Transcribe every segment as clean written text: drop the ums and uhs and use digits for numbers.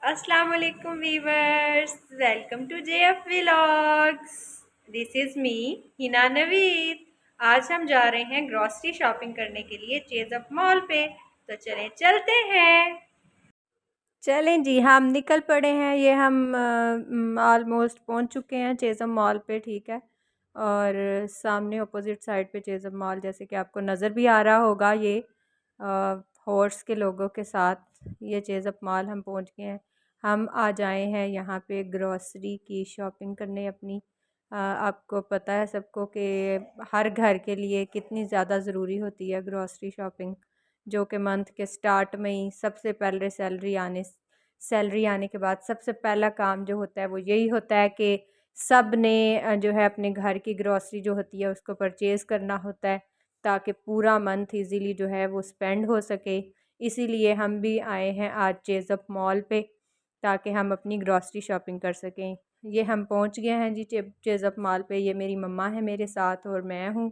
अस्सलाम वालेकुम viewers, welcome to JF vlogs. This is me Hina Naveed. आज हम जा रहे हैं ग्रॉसरी शॉपिंग करने के लिए चेज़अप मॉल पे। तो चलें चलते हैं। चलें जी, हम निकल पड़े हैं। ये हम ऑलमोस्ट पहुंच चुके हैं चेज़अप मॉल पे, ठीक है। और सामने अपोजिट साइड पे चेज़अप मॉल, जैसे कि आपको नज़र भी आ रहा होगा, ये हॉर्स के लोगों के साथ ये चेज़अप मॉल हम पहुंच गए हैं। हम आज आए हैं यहाँ पे ग्रॉसरी की शॉपिंग करने अपनी। आपको पता है सबको कि हर घर के लिए कितनी ज़्यादा ज़रूरी होती है ग्रॉसरी शॉपिंग, जो कि मंथ के स्टार्ट में ही सबसे पहले सैलरी आने के बाद सबसे पहला काम जो होता है वो यही होता है कि सब ने जो है अपने घर की ग्रॉसरी जो होती है उसको परचेज़ करना होता है, ताकि पूरा मंथ इजीली जो है वो स्पेंड हो सके। इसीलिए हम भी आए हैं आज चेज़अप मॉल पे, ताकि हम अपनी ग्रॉसरी शॉपिंग कर सकें। ये हम पहुंच गए हैं जी चेज़अप मॉल पे। ये मेरी मम्मा है मेरे साथ और मैं हूँ,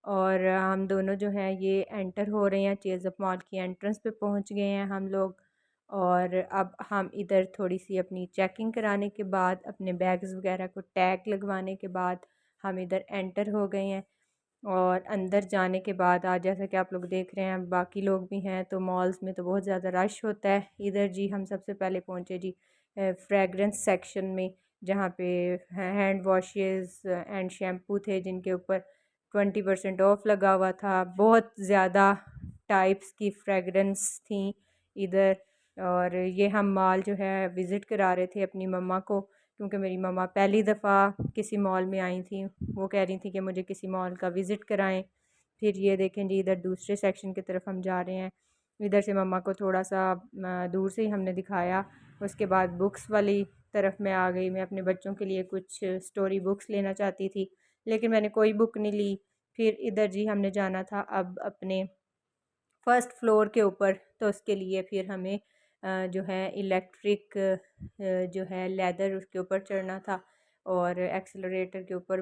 और हम दोनों जो हैं ये एंटर हो रहे हैं। चेज़अप मॉल की एंट्रेंस पे पहुंच गए हैं हम लोग। और अब हम इधर थोड़ी सी अपनी चेकिंग कराने के बाद, अपने बैग्स वगैरह को टैग लगवाने के बाद हम इधर एंटर हो गए हैं। और अंदर जाने के बाद आज जैसा कि आप लोग देख रहे हैं बाकी लोग भी हैं, तो मॉल्स में तो बहुत ज़्यादा रश होता है। इधर जी हम सबसे पहले पहुँचे जी फ्रेगरेंस सेक्शन में, जहाँ पे हैंड वॉशेस एंड शैम्पू थे जिनके ऊपर 20% ऑफ लगा हुआ था। बहुत ज़्यादा टाइप्स की फ्रेगरेंस थी इधर। और ये हम मॉल जो है विज़िट करा रहे थे अपनी मम्मा को, क्योंकि मेरी मम्मा पहली दफ़ा किसी मॉल में आई थी। वो कह रही थी कि मुझे किसी मॉल का विज़िट कराएं। फिर ये देखें जी, इधर दूसरे सेक्शन की तरफ हम जा रहे हैं। इधर से मम्मा को थोड़ा सा दूर से ही हमने दिखाया। उसके बाद बुक्स वाली तरफ मैं आ गई। मैं अपने बच्चों के लिए कुछ स्टोरी बुक्स लेना चाहती थी, लेकिन मैंने कोई बुक नहीं ली। फिर इधर जी हमने जाना था अब अपने फर्स्ट फ्लोर के ऊपर, तो उसके लिए फिर हमें जो है इलेक्ट्रिक जो है लेदर, उसके ऊपर चढ़ना था। और एक्सेलरेटर के ऊपर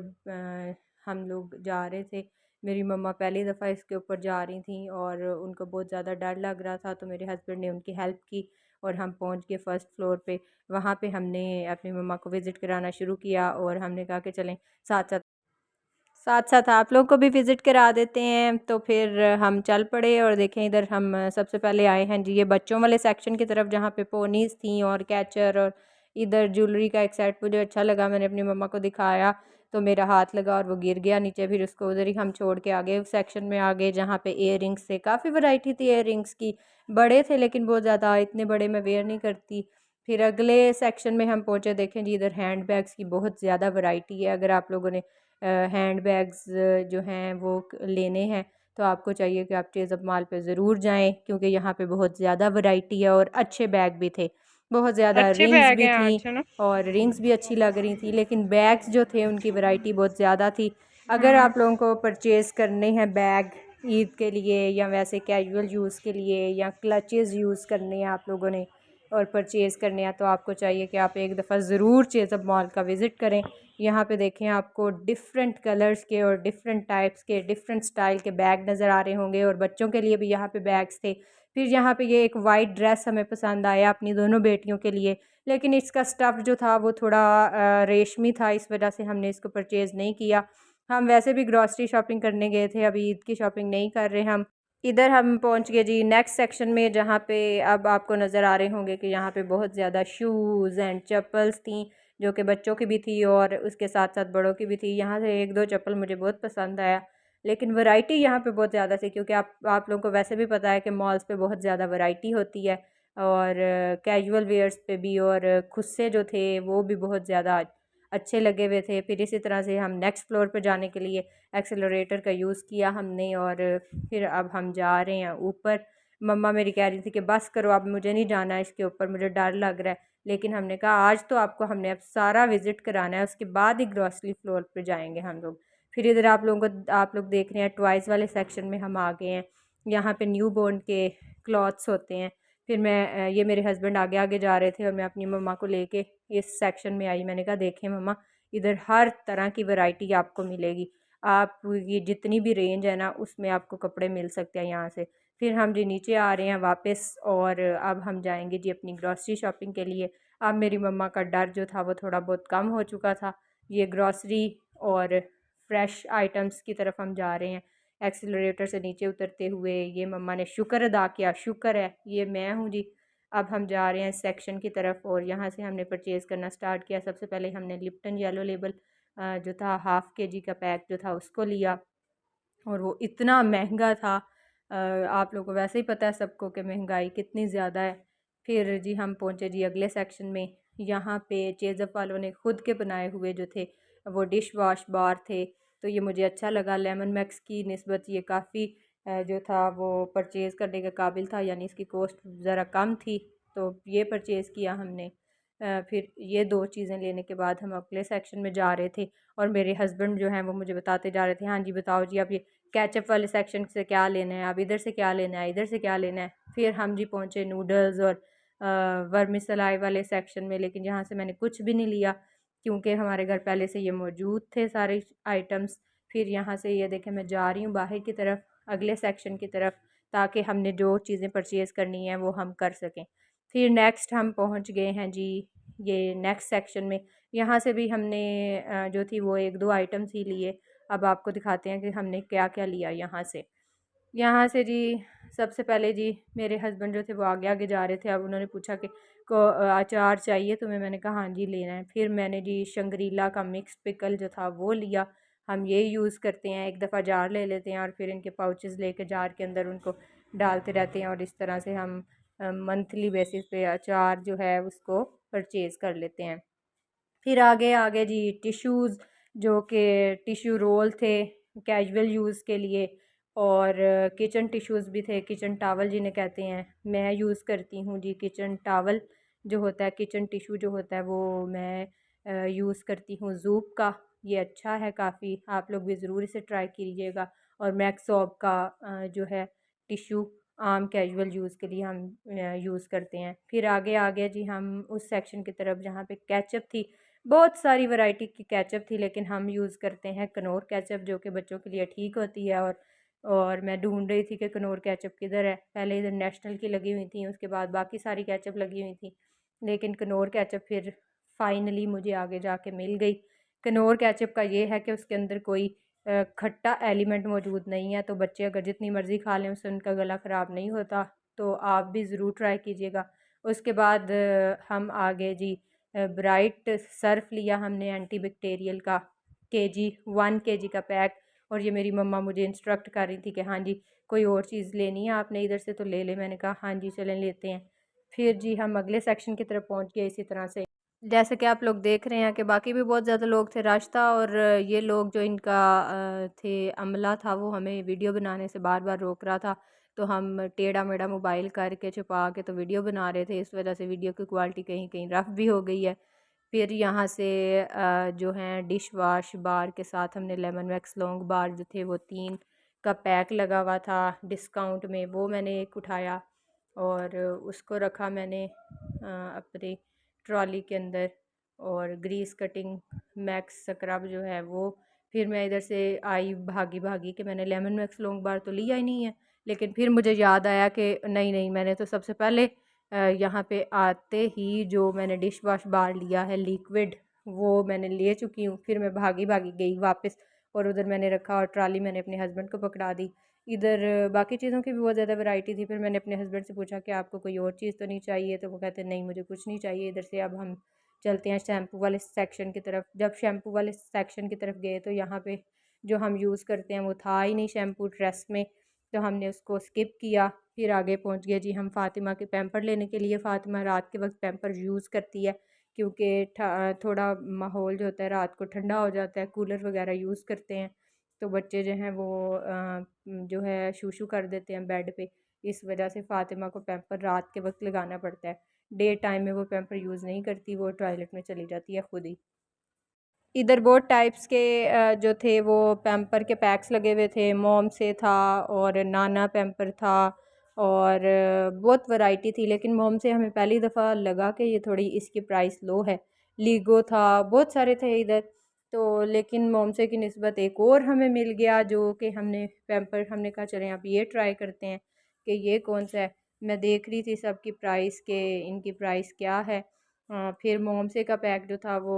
हम लोग जा रहे थे। मेरी मम्मा पहली दफ़ा इसके ऊपर जा रही थी और उनको बहुत ज़्यादा डर लग रहा था, तो मेरे हस्बैंड ने उनकी हेल्प की और हम पहुंच गए फ़र्स्ट फ्लोर पे। वहाँ पे हमने अपनी मम्मा को विज़िट कराना शुरू किया और हमने कहा कि चलें साथ साथ साथ साथ आप लोग को भी विज़िट करा देते हैं। तो फिर हम चल पड़े और देखें इधर हम सबसे पहले आए हैं जी ये बच्चों वाले सेक्शन की तरफ, जहाँ पे पोनीस थी और कैचर, और इधर ज्वेलरी का एक सेट मुझे अच्छा लगा। मैंने अपनी मम्मा को दिखाया तो मेरा हाथ लगा और वो गिर गया नीचे। फिर उसको उधर ही हम छोड़ के आगे उस सेक्शन में आ गए, जहाँ पे इयर रिंग्स थे। काफ़ी वैरायटी थी इयर रिंग्स की, बड़े थे लेकिन बहुत ज़्यादा इतने बड़े मैं वेयर नहीं करती। फिर अगले सेक्शन में हम पहुँचे, देखें जी इधर हैंड बैग्स की बहुत ज़्यादा वैरायटी है। अगर आप लोगों ने हैंड बैग्स जो हैं वो लेने हैं, तो आपको चाहिए कि आप चेज़अप मॉल पे ज़रूर जाएं, क्योंकि यहाँ पे बहुत ज़्यादा वैरायटी है और अच्छे बैग भी थे। बहुत ज़्यादा अच्छे रिंग्स बैग भी हैं थी, आज, है ना। और रिंग्स भी अच्छी लग रही थी, लेकिन बैग्स जो थे उनकी वैरायटी बहुत ज़्यादा थी। अगर हम्म। आप लोगों को परचेज़ करने हैं बैग ईद के लिए, या वैसे कैजुअल यूज़ के लिए, या क्लचेज़ यूज़ करने हैं आप लोगों ने और परचेज़ करने हैं, तो आपको चाहिए कि आप एक दफ़ा ज़रूर चेज़अप मॉल का विज़िट करें। यहाँ पे देखें आपको डिफरेंट कलर्स के और डिफरेंट टाइप्स के, डिफरेंट स्टाइल के बैग नज़र आ रहे होंगे, और बच्चों के लिए भी यहाँ पे बैग्स थे। फिर यहाँ पे ये एक वाइट ड्रेस हमें पसंद आया अपनी दोनों बेटियों के लिए, लेकिन इसका स्टफ़ जो था वो थोड़ा रेशमी था, इस वजह से हमने इसको परचेज़ नहीं किया। हम वैसे भी ग्रॉसरी शॉपिंग करने गए थे, अभी ईद की शॉपिंग नहीं कर रहे हम। इधर हम पहुंच गए जी नेक्स्ट सेक्शन में, जहाँ पे अब आपको नज़र आ रहे होंगे कि यहाँ पे बहुत ज़्यादा शूज़ एंड चप्पल्स थी, जो कि बच्चों की भी थी और उसके साथ साथ बड़ों की भी थी। यहाँ से एक दो चप्पल मुझे बहुत पसंद आया, लेकिन वैरायटी यहाँ पे बहुत ज़्यादा थी, क्योंकि आप लोगों को वैसे भी पता है कि मॉल्स पे बहुत ज़्यादा वैरायटी होती है, और कैजुअल वेयर्स पे भी, और खुद से जो थे वो भी बहुत ज़्यादा अच्छे लगे हुए थे। फिर इसी तरह से हम नेक्स्ट फ्लोर पर जाने के लिए एक्सेलरेटर का यूज़ किया हमने, और फिर अब हम जा रहे हैं ऊपर। मम्मा मेरी कह रही थी कि बस करो, अब मुझे नहीं जाना है इसके ऊपर, मुझे डर लग रहा है। लेकिन हमने कहा आज तो आपको हमने अब सारा विज़िट कराना है, उसके बाद ही ग्रॉसरी फ्लोर पे जाएंगे हम लोग। फिर इधर आप लोग देख रहे हैं टॉयज़ वाले सेक्शन में हम आ गए हैं। यहाँ पे न्यू बॉर्न के क्लॉथ्स होते हैं। फिर ये मेरे हस्बैंड आगे आगे जा रहे थे और मैं अपनी मम्मा को लेके इस सेक्शन में आई। मैंने कहा देखें मम्मा, इधर हर तरह की वैरायटी आपको मिलेगी। आप ये जितनी भी रेंज है ना उसमें आपको कपड़े मिल सकते हैं यहाँ से। फिर हम जी नीचे आ रहे हैं वापस, और अब हम जाएंगे जी अपनी ग्रॉसरी शॉपिंग के लिए। अब मेरी मम्मा का डर जो था वो थोड़ा बहुत कम हो चुका था। ये ग्रॉसरी और फ्रेश आइटम्स की तरफ हम जा रहे हैं। एक्सीलरेटर से नीचे उतरते हुए ये मम्मा ने शुक्र अदा किया, शुक्र है ये मैं हूँ जी। अब हम जा रहे हैं सेक्शन की तरफ, और यहाँ से हमने परचेज़ करना स्टार्ट किया। सबसे पहले हमने लिप्टन येलो लेबल जो था ½ kg का पैक जो था उसको लिया, और वो इतना महंगा था। आप लोगों को वैसे ही पता है सबको कि महंगाई कितनी ज़्यादा है। फिर जी हम पहुँचे जी अगले सेक्शन में। यहाँ पे चेज़अप वालों ने ख़ुद के बनाए हुए जो थे वो डिश वॉश बार थे, तो ये मुझे अच्छा लगा। लेमन मैक्स की निस्बत ये काफ़ी जो था वो परचेज़ करने के काबिल था, यानी इसकी कॉस्ट ज़रा कम थी, तो ये परचेज़ किया हमने। फिर ये दो चीज़ें लेने के बाद हम अगले सेक्शन में जा रहे थे, और मेरे हस्बैंड जो हैं वो मुझे बताते जा रहे थे, हाँ जी बताओ जी आप ये केचप वाले सेक्शन से क्या लेना है, आप इधर से क्या लेना है, इधर से क्या लेना है। फिर हम जी पहुँचे नूडल्स और वर्मिसलाई वाले सेक्शन में, लेकिन यहाँ से मैंने कुछ भी नहीं लिया क्योंकि हमारे घर पहले से ये मौजूद थे सारे आइटम्स। फिर यहाँ से ये देखें मैं जा रही हूँ बाहर की तरफ अगले सेक्शन की तरफ, ताकि हमने जो चीज़ें परचेज़ करनी है वो हम कर सकें। फिर नेक्स्ट हम पहुँच गए हैं जी ये नेक्स्ट सेक्शन में। यहाँ से भी हमने जो थी वो एक दो आइटम्स ही लिए। अब आपको दिखाते हैं कि हमने क्या क्या लिया यहाँ से जी। सबसे पहले जी मेरे हस्बैंड जो थे वो आगे आगे जा रहे थे। अब उन्होंने पूछा कि अचार चाहिए तुम्हें, मैंने कहा हाँ जी लेना है। फिर मैंने जी शंग्रीला का मिक्स पिकल जो था वो लिया। हम ये यूज़ करते हैं, एक दफ़ा जार ले लेते हैं और फिर इनके पाउचेस लेके जार के अंदर उनको डालते रहते हैं, और इस तरह से हम मंथली बेसिस पे अचार जो है उसको परचेज़ कर लेते हैं। फिर आगे आगे जी टिश्यूज़, जो कि टिश्यू रोल थे कैजुअल यूज़ के लिए, और किचन टिश्यूज़ भी थे, किचन टावल जिन्हें कहते हैं। मैं यूज़ करती हूँ जी किचन टावल जो होता है, किचन टिश्यू जो होता है वो मैं यूज़ करती हूँ ज़ूप का। ये अच्छा है काफ़ी, आप लोग भी ज़रूर इसे ट्राई कीजिएगा। और मैक्सॉब का जो है टिश्यू आम कैजुअल यूज़ के लिए हम यूज़ करते हैं। फिर आगे आगे जी हम उस सेक्शन की तरफ जहाँ पे केचप थी। बहुत सारी वैरायटी की केचप थी, लेकिन हम यूज़ करते हैं कनौर केचप, जो कि बच्चों के लिए ठीक होती है। और मैं ढूंढ रही थी कि कनौर केचप किधर है। पहले इधर नेशनल की लगी हुई थी, उसके बाद बाकी सारी केचप लगी हुई थी, लेकिन कनौर केचप फिर फाइनली मुझे आगे जाके मिल गई। कनौर केचप का ये है कि उसके अंदर कोई खट्टा एलिमेंट मौजूद नहीं है, तो बच्चे अगर जितनी मर्ज़ी खा लें उससे उनका गला ख़राब नहीं होता। तो आप भी ज़रूर ट्राई कीजिएगा। उसके बाद हम आगे जी ब्राइट सर्फ लिया हमने एंटी बैक्टीरियल का, केजी 1 kg का पैक। और ये मेरी मम्मा मुझे इंस्ट्रक्ट कर रही थी कि हाँ जी कोई और चीज़ लेनी है आपने इधर से तो ले ले। मैंने कहा हाँ जी चलें लेते हैं। फिर जी हम अगले सेक्शन की तरफ पहुँच गए। इसी तरह से जैसे कि आप लोग देख रहे हैं कि बाकी भी बहुत ज़्यादा लोग थे, रश था, और ये लोग जो इनका थे अमला था वो हमें वीडियो बनाने से बार बार रोक रहा था। तो हम टेढ़ा मेढ़ा मोबाइल करके छुपा के तो वीडियो बना रहे थे, इस वजह से वीडियो की क्वालिटी कहीं कहीं रफ़ भी हो गई है। फिर यहाँ से जो हैं डिश वाश बार के साथ हमने लेमन वैक्स लॉन्ग बार जो थे वो 3 का पैक लगा हुआ था डिस्काउंट में, वो मैंने एक उठाया और उसको रखा मैंने अपनी ट्रॉली के अंदर। और ग्रीस कटिंग मैक्स स्क्रब जो है वो, फिर मैं इधर से आई भागी भागी कि मैंने लेमन मैक्स लॉन्ग बार तो लिया ही नहीं है। लेकिन फिर मुझे याद आया कि नहीं नहीं, मैंने तो सबसे पहले यहाँ पे आते ही जो मैंने डिश वॉश बार लिया है लिक्विड वो मैंने ले चुकी हूँ। फिर मैं भागी भागी गई वापस, और उधर मैंने रखा और ट्रॉली मैंने अपने हस्बैंड को पकड़ा दी। इधर बाकी चीज़ों की भी बहुत ज़्यादा वैरायटी थी। फिर मैंने अपने हस्बैंड से पूछा कि आपको कोई और चीज़ तो नहीं चाहिए, तो वो कहते नहीं मुझे कुछ नहीं चाहिए। इधर से अब हम चलते हैं शैम्पू वाले सेक्शन की तरफ। जब शैम्पू वाले सेक्शन की तरफ गए तो यहाँ पे जो हम यूज़ करते हैं वो था ही नहीं शैम्पू ड्रेस में, तो हमने उसको स्किप किया। फिर आगे पहुँच गए जी हम फ़ातिमा के पैम्पर लेने के लिए। फ़ातिमा रात के वक्त पैम्पर यूज़ करती है क्योंकि थोड़ा माहौल जो होता है रात को ठंडा हो जाता है, कूलर वगैरह यूज़ करते हैं तो बच्चे जो हैं वो जो है शू कर देते हैं बेड पे। इस वजह से फ़ातिमा को पैम्पर रात के वक्त लगाना पड़ता है। डे टाइम में वो पैम्पर यूज़ नहीं करती, वो टॉयलेट में चली जाती है खुद ही। इधर बहुत टाइप्स के जो थे वो पैम्पर के पैक्स लगे हुए थे। मॉम से था और नाना पैम्पर था, और बहुत वैरायटी थी। लेकिन मॉम से हमें पहली दफ़ा लगा कि ये थोड़ी इसकी प्राइस लो है। लीगो था, बहुत सारे थे इधर तो, लेकिन मॉम से की निस्बत एक और हमें मिल गया जो कि हमने पैम्पर हमने कहा चलें आप ये ट्राई करते हैं। कि ये कौन सा है। मैं देख रही थी सबकी प्राइस के इनकी प्राइस क्या है। फिर मोमसे का पैक जो था वो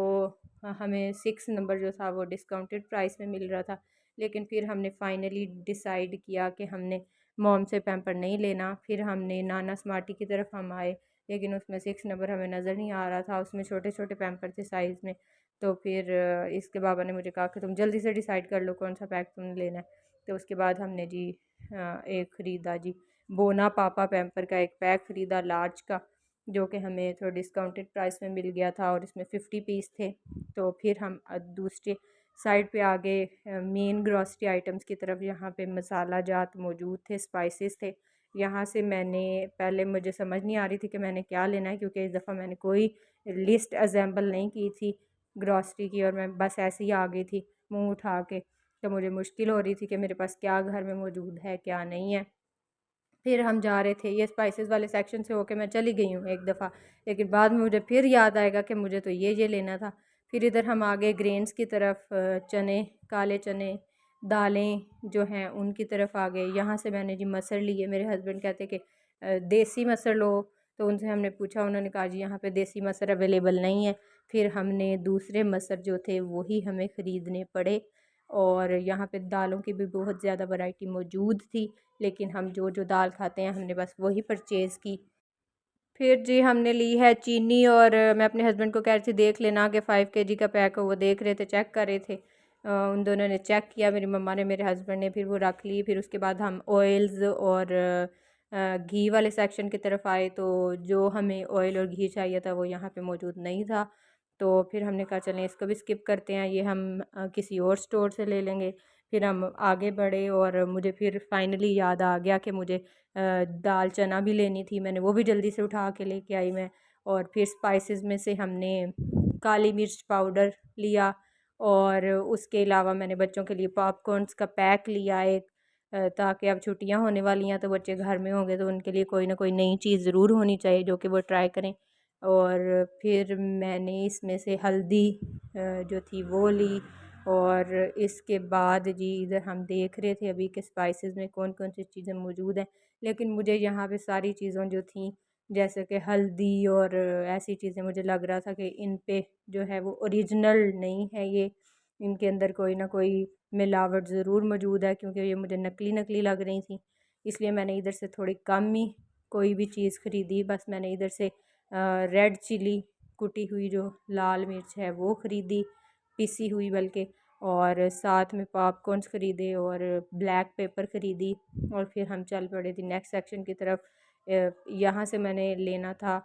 हमें 6 नंबर जो था वो डिस्काउंटेड प्राइस में मिल रहा था। लेकिन फिर हमने फाइनली डिसाइड किया कि हमने मॉम से पैम्पर नहीं लेना। फिर हमने नाना स्मार्टी की तरफ हम आए, लेकिन उसमें 6 नंबर हमें नज़र नहीं आ रहा था, उसमें छोटे छोटे पैम्पर थे साइज़ में। तो फिर इसके बाबा ने मुझे कहा कि तुम जल्दी से डिसाइड कर लो कौन सा पैक तुमने लेना है। तो उसके बाद हमने जी एक ख़रीदा जी बोना पापा पैम्पर का एक पैक ख़रीदा लार्ज का, जो कि हमें थोड़ा डिस्काउंटेड प्राइस में मिल गया था और इसमें 50 पीस थे। तो फिर हम दूसरे साइड पे आगे मेन ग्रॉसरी आइटम्स की तरफ, यहाँ पे मसाला जात मौजूद थे, स्पाइसेस थे। यहाँ से मैंने पहले मुझे समझ नहीं आ रही थी कि मैंने क्या लेना है, क्योंकि इस दफ़ा मैंने कोई लिस्ट असेंबल नहीं की थी ग्रॉसरी की और मैं बस ऐसे ही आ गई थी मुंह उठा के। तो मुझे मुश्किल हो रही थी कि मेरे पास क्या घर में मौजूद है क्या नहीं है। फिर हम जा रहे थे, ये स्पाइसेस वाले सेक्शन से होके मैं चली गई हूँ एक दफ़ा, लेकिन बाद में मुझे फिर याद आएगा कि मुझे तो ये लेना था। फिर इधर हम आगे ग्रेन्स की तरफ, चने, काले चने, दालें जो हैं उनकी तरफ आ गए। यहाँ से मैंने जी मसर लिए, मेरे हस्बैंड कहते कि देसी मसर लो। तो उनसे हमने पूछा, उन्होंने कहा जी यहाँ पे देसी मसर अवेलेबल नहीं है। फिर हमने दूसरे मसर जो थे वही हमें ख़रीदने पड़े। और यहाँ पे दालों की भी बहुत ज़्यादा वैरायटी मौजूद थी, लेकिन हम जो जो दाल खाते हैं हमने बस वही परचेज़ की। फिर जी हमने ली है चीनी, और मैं अपने हस्बैंड को कह रही थी देख लेना कि 5 kg का पैक हो। वो देख रहे थे, चेक कर रहे थे। उन दोनों ने चेक किया, मेरी मम्मा ने, मेरे हस्बैंड ने, फिर वो रख ली। फिर उसके बाद हम ऑयल्स और घी वाले सेक्शन की तरफ आए, तो जो हमें ऑयल और घी चाहिए था वो यहाँ पे मौजूद नहीं था। तो फिर हमने कहा चलें इसको भी स्किप करते हैं, ये हम किसी और स्टोर से ले लेंगे। फिर हम आगे बढ़े और मुझे फिर फाइनली याद आ गया कि मुझे दाल चना भी लेनी थी। मैंने वो भी जल्दी से उठा के लेके आई मैं। और फिर स्पाइसेस में से हमने काली मिर्च पाउडर लिया, और उसके अलावा मैंने बच्चों के लिए पॉपकॉर्न्स का पैक लिया एक, ताकि अब छुट्टियां होने वाली हैं तो बच्चे घर में होंगे तो उनके लिए कोई ना कोई नई चीज़ ज़रूर होनी चाहिए जो कि वो ट्राई करें। और फिर मैंने इसमें से हल्दी जो थी वो ली। और इसके बाद जी इधर हम देख रहे थे अभी कि स्पाइसेस में कौन कौन सी चीज़ें मौजूद हैं। लेकिन मुझे यहाँ पे सारी चीज़ों जो थी, जैसे कि हल्दी और ऐसी चीज़ें, मुझे लग रहा था कि इन पे जो है वो ओरिजिनल नहीं है, ये इनके अंदर कोई ना कोई मिलावट ज़रूर मौजूद है, क्योंकि ये मुझे नकली नकली लग रही थी। इसलिए मैंने इधर से थोड़ी कम ही कोई भी चीज़ ख़रीदी। बस मैंने इधर से रेड चिली, कुटी हुई जो लाल मिर्च है वो ख़रीदी, पिसी हुई बल्कि, और साथ में पॉपकॉर्न्स ख़रीदे और ब्लैक पेपर ख़रीदी। और फिर हम चल पड़े थे नेक्स्ट सेक्शन की तरफ। यहाँ से मैंने लेना था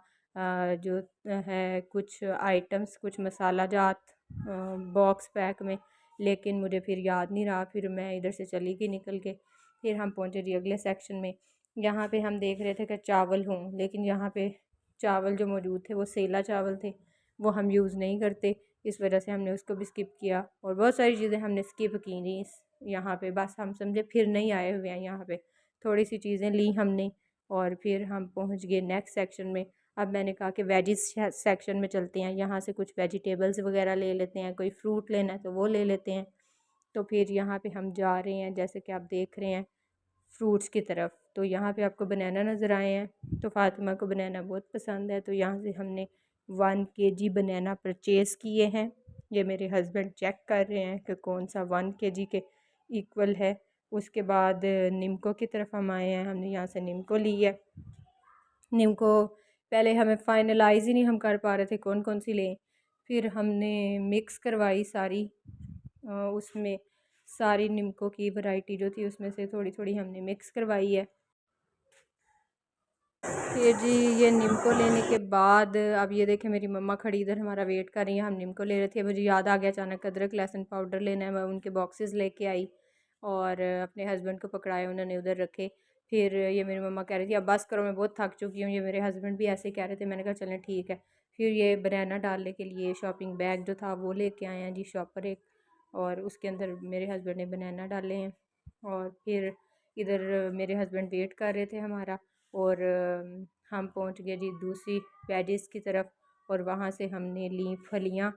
जो है कुछ आइटम्स, कुछ मसाला जात बॉक्स पैक में, लेकिन मुझे फिर याद नहीं रहा, फिर मैं इधर से चली गई निकल के। फिर हम पहुँचे जी अगले सेक्शन में। यहाँ पे हम देख रहे थे कि चावल हों, लेकिन यहाँ पे चावल जो मौजूद थे वो सेला चावल थे, वो हम यूज़ नहीं करते, इस वजह से हमने उसको भी स्किप किया। और बहुत सारी चीज़ें हमने स्किप की थी इस यहाँ पे, बस हम समझे फिर नहीं आए हुए हैं यहाँ पे। थोड़ी सी चीज़ें ली हमने और फिर हम पहुँच गए नेक्स्ट सेक्शन में। अब मैंने कहा कि वेजिस सेक्शन में चलते हैं, यहाँ से कुछ वेजिटेबल्स वगैरह ले लेते हैं, कोई फ्रूट लेना है तो वो ले लेते हैं। तो फिर यहाँ पे हम जा रहे हैं, जैसे कि आप देख रहे हैं, फ्रूट्स की तरफ। तो यहाँ पे आपको बनाना नज़र आए हैं, तो फ़ातिमा को बनाना बहुत पसंद है, तो यहाँ से हमने 1 kg बनाना परचेज़ किए हैं। ये मेरे हस्बैंड चेक कर रहे हैं कि कौन सा 1 kg के इक्वल है। उसके बाद निम्को की तरफ हम आए हैं, हमने यहाँ से निम्को ली है। निम्को पहले हमें फाइनलाइज़ ही नहीं हम कर पा रहे थे कौन कौन सी लें। फिर हमने मिक्स करवाई सारी, उसमें सारी निम्को की वैरायटी जो थी उसमें से थोड़ी थोड़ी हमने मिक्स करवाई है। फिर जी ये निम्को लेने के बाद अब ये देखें मेरी मम्मा खड़ी इधर हमारा वेट कर रही है, हम निम्को ले रहे थे। मुझे याद आ गया अचानक अदरक लहसुन पाउडर लेना है, मैं उनके बॉक्सेस लेके आई और अपने हस्बैंड को पकड़ाए, उन्होंने उधर रखे। फिर ये मेरी मम्मा कह रही थी अब बस करो, मैं बहुत थक चुकी हूँ। ये मेरे हस्बैंड भी ऐसे ही कह रहे थे, मैंने कहा चलें ठीक है। फिर ये बनाना डालने के लिए शॉपिंग बैग जो था वो लेके आए हैं जी शॉपर एक, और उसके अंदर मेरे हस्बैंड ने बनाना डाले हैं। और फिर इधर मेरे हस्बैंड वेट कर रहे थे हमारा, और हम पहुंच गए जी दूसरी वेजिस की तरफ, और वहाँ से हमने ली फलियाँ।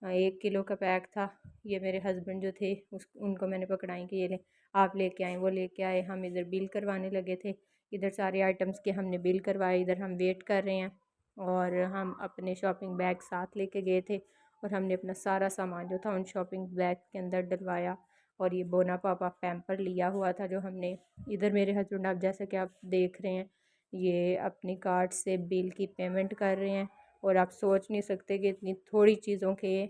1 किलो का पैक था। ये मेरे हस्बैंड जो थे उनको मैंने पकड़ाई कि ये ले आप लेके आए, वो लेके आए। हम इधर बिल करवाने लगे थे, इधर सारे आइटम्स के हमने बिल करवाए, इधर हम वेट कर रहे हैं। और हम अपने शॉपिंग बैग साथ लेके गए थे और हमने अपना सारा सामान जो था उन शॉपिंग बैग के अंदर डलवाया। और ये बोना पापा पैम्पर लिया हुआ था जो हमने। इधर मेरे हस्बैंड, आप जैसे कि आप देख रहे हैं, ये अपनी कार्ड से बिल की पेमेंट कर रहे हैं। और आप सोच नहीं सकते कि इतनी थोड़ी चीज़ों के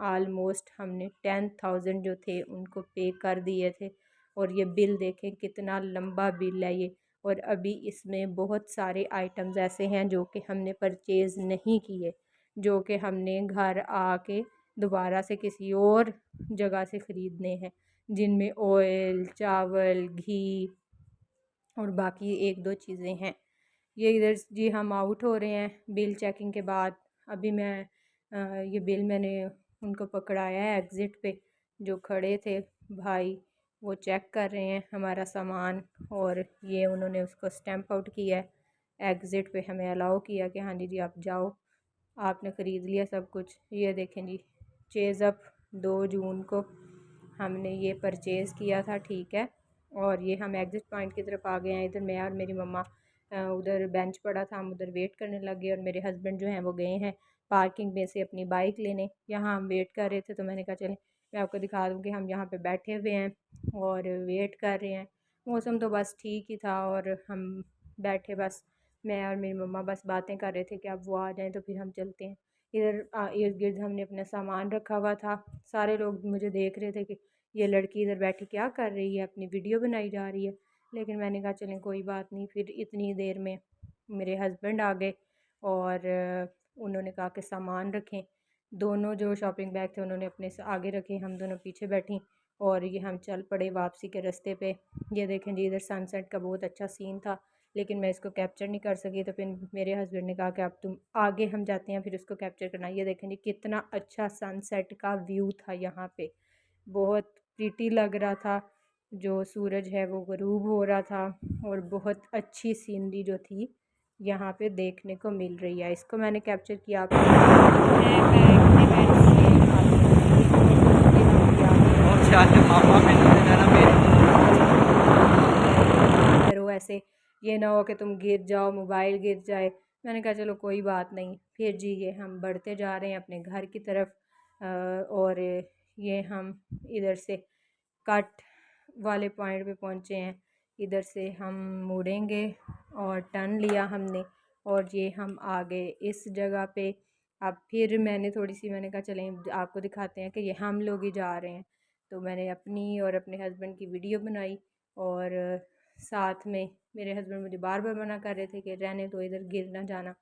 आलमोस्ट हमने 10,000 जो थे उनको पे कर दिए थे। और ये बिल देखें कितना लंबा बिल है ये। और अभी इसमें बहुत सारे आइटम्स ऐसे हैं जो कि हमने परचेज़ नहीं किए, जो कि हमने घर आके दोबारा से किसी और जगह से ख़रीदने हैं, जिनमें ऑयल, चावल, घी और बाकी एक दो चीज़ें हैं। ये इधर जी हम आउट हो रहे हैं बिल चेकिंग के बाद। अभी मैं ये बिल मैंने उनको पकड़ाया है एग्ज़िट पे, जो खड़े थे भाई, वो चेक कर रहे हैं हमारा सामान। और ये उन्होंने उसको स्टैंप आउट किया है, एग्ज़िट पे हमें अलाउ किया कि हाँ जी जी आप जाओ, आपने ख़रीद लिया सब कुछ। ये देखें जी, चेज़अप 2 जून को हमने ये परचेज़ किया था, ठीक है। और ये हम एग्ज़िट पॉइंट की तरफ आ गए हैं। इधर मैं और मेरी मम्मा, उधर बेंच पड़ा था, हम उधर वेट करने लग गए। और मेरे हस्बैंड जो हैं वो गए हैं पार्किंग में से अपनी बाइक लेने। यहाँ हम वेट कर रहे थे तो मैंने कहा चलें मैं आपको दिखा दूँ कि हम यहाँ पे बैठे हुए हैं और वेट कर रहे हैं। मौसम तो बस ठीक ही था और हम बैठे, बस मैं और मेरी मम्मा बस बातें कर रहे थे कि अब वो आ जाएँ तो फिर हम चलते हैं। इधर इर्द गिर्द हमने अपना सामान रखा हुआ था। सारे लोग मुझे देख रहे थे कि ये लड़की इधर बैठी क्या कर रही है, अपनी वीडियो बनाई जा रही है। लेकिन मैंने कहा चलें कोई बात नहीं। फिर इतनी देर में मेरे हस्बैंड आ गए और उन्होंने कहा कि सामान रखें। दोनों जो शॉपिंग बैग थे उन्होंने अपने से आगे रखे, हम दोनों पीछे बैठी। और ये हम चल पड़े वापसी के रास्ते पे। ये देखें जी, इधर सनसेट का बहुत अच्छा सीन था, लेकिन मैं इसको कैप्चर नहीं कर सकी। तो फिर मेरे हस्बैंड ने कहा कि अब तुम आगे, हम जाते हैं फिर उसको कैप्चर करना। ये देखें जी कितना अच्छा सनसेट का व्यू था यहाँ पे, बहुत प्रीटी लग रहा था। जो सूरज है वो गरूब हो रहा था और बहुत अच्छी सीनरी जो थी यहाँ पे देखने को मिल रही है। इसको मैंने कैप्चर किया आपको करो ऐसे, ये ना हो कि तुम गिर जाओ, मोबाइल गिर जाए। मैंने कहा चलो कोई बात नहीं। फिर जी ये हम बढ़ते जा रहे हैं अपने घर की तरफ। और ये हम इधर से कट वाले पॉइंट पे पहुँचे हैं। इधर से हम मुड़ेंगे और टर्न लिया हमने और ये हम आ गए इस जगह पे। अब फिर मैंने थोड़ी सी, मैंने कहा चलें आपको दिखाते हैं कि ये हम लोग ही जा रहे हैं। तो मैंने अपनी और अपने हस्बैंड की वीडियो बनाई। और साथ में मेरे हस्बैंड मुझे बार बार मना कर रहे थे कि रहने दो, इधर गिर ना जाना।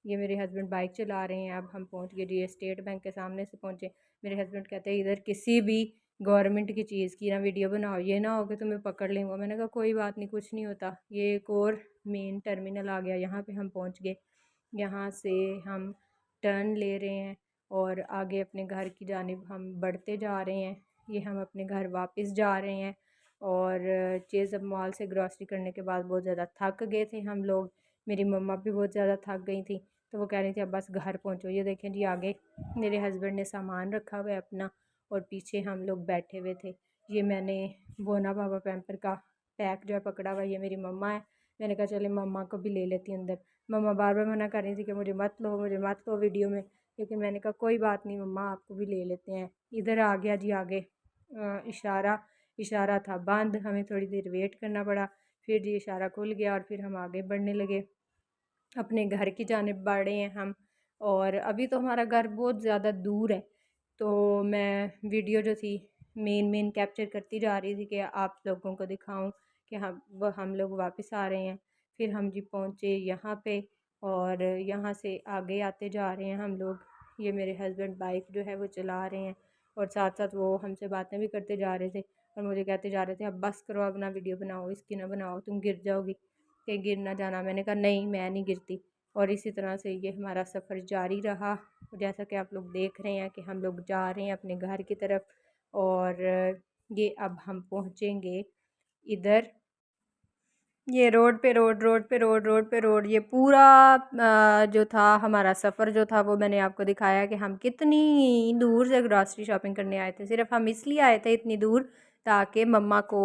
ये मेरे हस्बैंड बाइक चला रहे हैं। अब हम पहुंच गए जी, स्टेट बैंक के सामने से पहुंचे। मेरे हस्बैंड कहते हैं इधर किसी भी गवर्नमेंट की चीज़ की ना वीडियो बनाओ, ये ना हो कि तुम्हें पकड़ लेंगे। मैंने कहा कोई बात नहीं, कुछ नहीं होता। ये एक और मेन टर्मिनल आ गया, यहाँ पे हम पहुँच गए। यहाँ से हम टर्न ले रहे हैं और आगे अपने घर की जानिब हम बढ़ते जा रहे हैं। ये हम अपने घर वापस जा रहे हैं। और चेज़अप मॉल से ग्रॉसरी करने के बाद बहुत ज़्यादा थक गए थे हम लोग। मेरी मम्मा भी बहुत ज़्यादा थक गई थी, तो वो कह रही थी अब बस घर पहुँचो। ये देखें जी, आगे मेरे हस्बैंड ने सामान रखा हुआ है अपना और पीछे हम लोग बैठे हुए थे। ये मैंने बोना बाबा पैम्पर का पैक जो है पकड़ा हुआ, ये मेरी मम्मा है। मैंने कहा चले मम्मा को भी ले लेती हूँ अंदर। मम्मा बार बार मना कर रही थी कि मुझे मत लो, मुझे मत लो वीडियो में। लेकिन मैंने कहा कोई बात नहीं मम्मा, आपको भी ले लेते हैं। इधर आ गया जी आगे, इशारा इशारा था बंद, हमें थोड़ी देर वेट करना पड़ा। फिर जी इशारा खुल गया और फिर हम आगे बढ़ने लगे, अपने घर की जानिब बढ़े हैं हम। और अभी तो हमारा घर बहुत ज़्यादा दूर है, तो मैं वीडियो जो थी मेन कैप्चर करती जा रही थी कि आप लोगों को दिखाऊं कि हम लोग वापस आ रहे हैं। फिर हम जी पहुँचे यहाँ पे और यहाँ से आगे आते जा रहे हैं हम लोग। ये मेरे हस्बैंड बाइक जो है वो चला रहे हैं और साथ साथ वो हमसे बातें भी करते जा रहे थे और मुझे कहते जा रहे थे अब बस करो, अब ना वीडियो बनाओ, इसकी ना बनाओ, तुम गिर जाओगी, कि गिर ना जाना। मैंने कहा नहीं, मैं नहीं गिरती। और इसी तरह से ये हमारा सफ़र जारी रहा। जैसा कि आप लोग देख रहे हैं कि हम लोग जा रहे हैं अपने घर की तरफ। और ये अब हम पहुँचेंगे इधर, ये रोड पे रोड, रोड पे रोड, रोड पे रोड। ये पूरा जो था हमारा सफ़र जो था वो मैंने आपको दिखाया कि हम कितनी दूर से ग्रॉसरी शॉपिंग करने आए थे। सिर्फ हम इसलिए आए थे इतनी दूर ताकि मम्मा को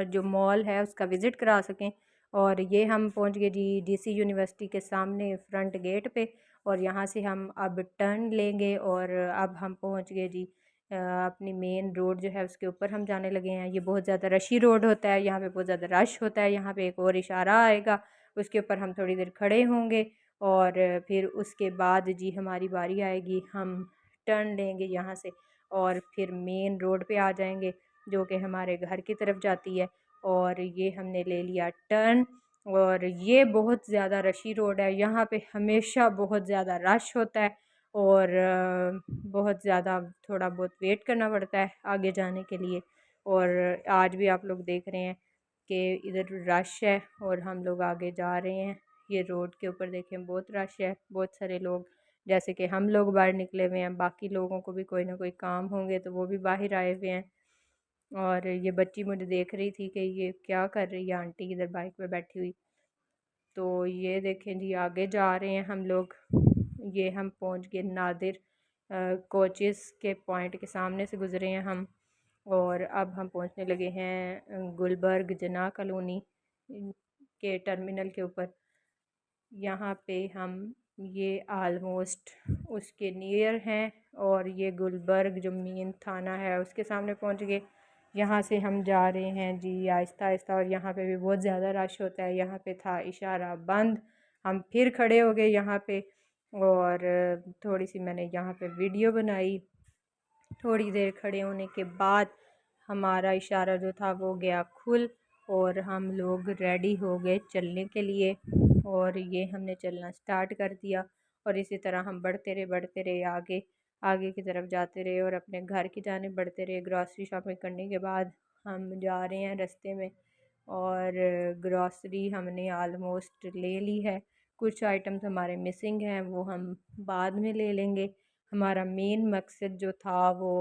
जो मॉल है उसका विज़िट करा सकें और ये हम पहुंच गए जी डीसी यूनिवर्सिटी के सामने फ्रंट गेट पे। और यहाँ से हम अब टर्न लेंगे और अब हम पहुंच गए जी अपनी मेन रोड जो है उसके ऊपर हम जाने लगे हैं। ये बहुत ज़्यादा रशी रोड होता है, यहाँ पे बहुत ज़्यादा रश होता है। यहाँ पे एक और इशारा आएगा, उसके ऊपर हम थोड़ी देर खड़े होंगे और फिर उसके बाद जी हमारी बारी आएगी, हम टर्न लेंगे यहाँ से और फिर मेन रोड पे आ जाएंगे जो कि हमारे घर की तरफ जाती है। और ये हमने ले लिया टर्न और ये बहुत ज़्यादा रशी रोड है, यहाँ पे हमेशा बहुत ज़्यादा रश होता है और बहुत ज़्यादा थोड़ा बहुत वेट करना पड़ता है आगे जाने के लिए। और आज भी आप लोग देख रहे हैं कि इधर रश है और हम लोग आगे जा रहे हैं। ये रोड के ऊपर देखें बहुत रश है, बहुत सारे लोग जैसे कि हम लोग बाहर निकले हुए हैं, बाकी लोगों को भी कोई ना कोई काम होंगे तो वो भी बाहर आए हुए हैं। और ये बच्ची मुझे देख रही थी कि ये क्या कर रही है आंटी इधर बाइक पे बैठी हुई। तो ये देखें जी आगे जा रहे हैं हम लोग। ये हम पहुंच गए नादिर कोचेस के पॉइंट के सामने से गुजरे हैं हम और अब हम पहुंचने लगे हैं गुलबर्ग जना कॉलोनी के टर्मिनल के ऊपर। यहाँ पे हम ये आलमोस्ट उसके नियर हैं और ये गुलबर्ग जो मेन थाना है उसके सामने पहुँच गए। यहाँ से हम जा रहे हैं जी आहिस्ता आहिस्ता और यहाँ पे भी बहुत ज़्यादा रश होता है। यहाँ पे था इशारा बंद, हम फिर खड़े हो गए यहाँ पे और थोड़ी सी मैंने यहाँ पे वीडियो बनाई। थोड़ी देर खड़े होने के बाद हमारा इशारा जो था वो गया खुल और हम लोग रेडी हो गए चलने के लिए और ये हमने चलना स्टार्ट कर दिया। और इसी तरह हम बढ़ते रहे आगे आगे की तरफ जाते रहे और अपने घर की जानिब बढ़ते रहे। ग्रॉसरी शॉपिंग करने के बाद हम जा रहे हैं रास्ते में और ग्रॉसरी हमने आलमोस्ट ले ली है। कुछ आइटम्स हमारे मिसिंग हैं, वो हम बाद में ले लेंगे। हमारा मेन मकसद जो था वो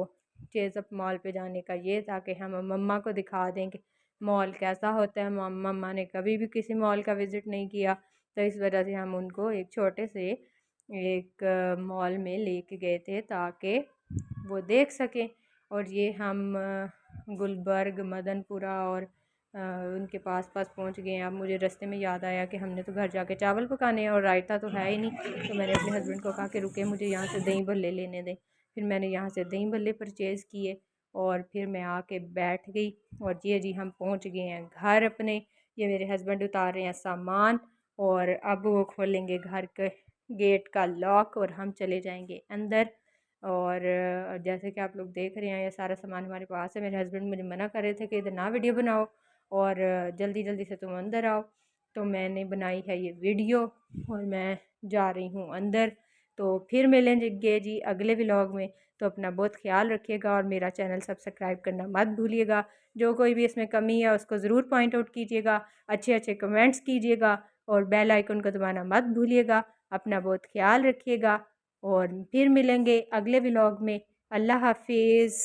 चेज़अप मॉल पे जाने का ये था कि हम मम्मा को दिखा दें कि मॉल कैसा होता है। मम्मा ने कभी भी किसी मॉल का विज़िट नहीं किया, तो इस वजह से हम उनको एक छोटे से एक मॉल में लेके गए थे ताकि वो देख सकें। और ये हम गुलबर्ग मदनपुरा और उनके पास पहुंच गए हैं। अब मुझे रास्ते में याद आया कि हमने तो घर जाके चावल पकाने हैं और रायता तो है ही नहीं, तो मैंने अपने हस्बैंड को कहा कि रुके मुझे यहाँ से दही भल्ले लेने दें। फिर मैंने यहाँ से दही भल्ले परचेज़ किए और फिर मैं आके बैठ गई और जी हम पहुँच गए हैं घर अपने। ये मेरे हस्बैंड उतार रहे हैं सामान और अब वो खोलेंगे घर के गेट का लॉक और हम चले जाएंगे अंदर। और जैसे कि आप लोग देख रहे हैं ये सारा सामान हमारे पास है। मेरे हस्बैंड मुझे मना कर रहे थे कि इधर ना वीडियो बनाओ और जल्दी जल्दी से तुम अंदर आओ, तो मैंने बनाई है ये वीडियो और मैं जा रही हूँ अंदर। तो फिर मिलेंगे जी अगले व्लॉग में, तो अपना बहुत ख्याल रखिएगा और मेरा चैनल सब्सक्राइब करना मत भूलिएगा। जो कोई भी इसमें कमी है उसको ज़रूर पॉइंट आउट कीजिएगा, अच्छे अच्छे कमेंट्स कीजिएगा और बेल आइकन को दबाना मत भूलिएगा। अपना बहुत ख्याल रखिएगा और फिर मिलेंगे अगले व्लॉग में। अल्लाह हाफिज़।